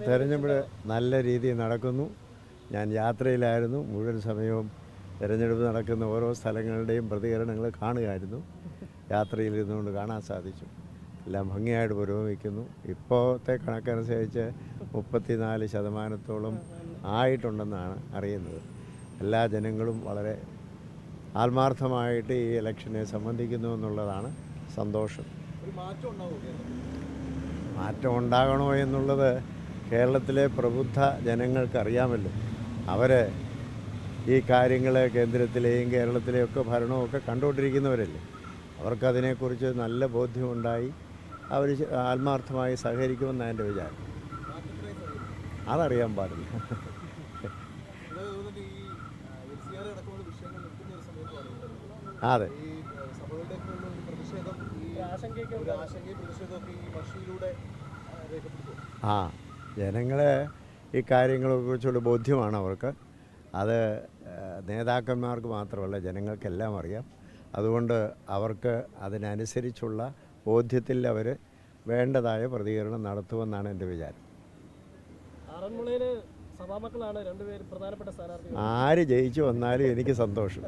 തെരഞ്ഞെടുപ്പ് നല്ല രീതിയിൽ നടക്കുന്നു. ഞാൻ യാത്രയിലായിരുന്നു. മുഴുവൻ സമയവും തിരഞ്ഞെടുപ്പ് നടക്കുന്ന ഓരോ സ്ഥലങ്ങളുടെയും പ്രതികരണങ്ങൾ കാണുകയായിരുന്നു. യാത്രയിൽ ഇരുന്നുകൊണ്ട് കാണാൻ സാധിച്ചു. എല്ലാം ഭംഗിയായിട്ട് പുരോഗമിക്കുന്നു. ഇപ്പോഴത്തെ കണക്കനുസരിച്ച് 34% ആയിട്ടുണ്ടെന്നാണ് അറിയുന്നത്. എല്ലാ ജനങ്ങളും വളരെ ആത്മാർത്ഥമായിട്ട് ഈ ഇലക്ഷനെ സംബന്ധിക്കുന്നു എന്നുള്ളതാണ് സന്തോഷം. മാറ്റം ഉണ്ടാകണോ എന്നുള്ളത് കേരളത്തിലെ പ്രബുദ്ധ ജനങ്ങൾക്കറിയാമല്ലോ. അവർ ഈ കാര്യങ്ങൾ കേന്ദ്രത്തിലെയും കേരളത്തിലെയും ഒക്കെ ഭരണമൊക്കെ കണ്ടുകൊണ്ടിരിക്കുന്നവരല്ലേ. അവർക്കതിനെക്കുറിച്ച് നല്ല ബോധ്യമുണ്ടായി അവർ ആത്മാർത്ഥമായി സഹകരിക്കുമെന്നാണ് എൻ്റെ വിചാരം. അതറിയാൻ പാടില്ല. അതെ, ജനങ്ങളെ ഈ കാര്യങ്ങളെക്കുറിച്ചുള്ള ബോധ്യമാണ് അവർക്ക്. അത് നേതാക്കന്മാർക്ക് മാത്രമല്ല, ജനങ്ങൾക്കെല്ലാം അറിയാം. അതുകൊണ്ട് അവർക്ക് അതിനനുസരിച്ചുള്ള ബോധ്യത്തിൽ അവർ വേണ്ടതായ പ്രതികരണം നടത്തുമെന്നാണ് എൻ്റെ വിചാരം. ആര് ജയിച്ചു വന്നാലും എനിക്ക് സന്തോഷം.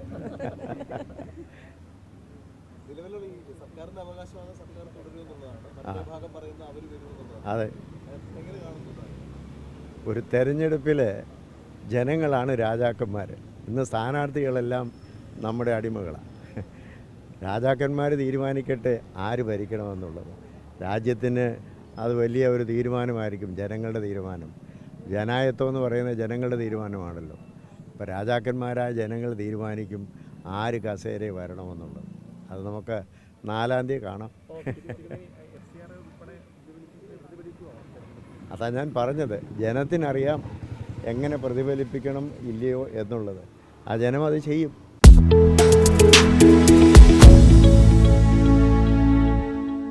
അതെ, ഒരു തെരഞ്ഞെടുപ്പിൽ ജനങ്ങളാണ് രാജാക്കന്മാർ. ഇന്ന് സ്ഥാനാർത്ഥികളെല്ലാം നമ്മുടെ അടിമകളാണ്. രാജാക്കന്മാർ തീരുമാനിക്കട്ടെ ആര് ഭരിക്കണമെന്നുള്ളത്. രാജ്യത്തിന് അത് വലിയ ഒരു തീരുമാനമായിരിക്കും, ജനങ്ങളുടെ തീരുമാനം. ജനായത്വം എന്ന് പറയുന്നത് ജനങ്ങളുടെ തീരുമാനമാണല്ലോ. അപ്പോൾ രാജാക്കന്മാരായ ജനങ്ങൾ തീരുമാനിക്കും ആര് കസേരയിൽ വരണമെന്നുള്ളത്. അത് നമുക്ക് 4-ാം തീയതി കാണാം. അതാ ഞാൻ പറഞ്ഞത്, ജനത്തിനറിയാം എങ്ങനെ പ്രതിഫലിപ്പിക്കണം ഇല്ലയോ എന്നുള്ളത്. ആ ജനം അത് ചെയ്യും.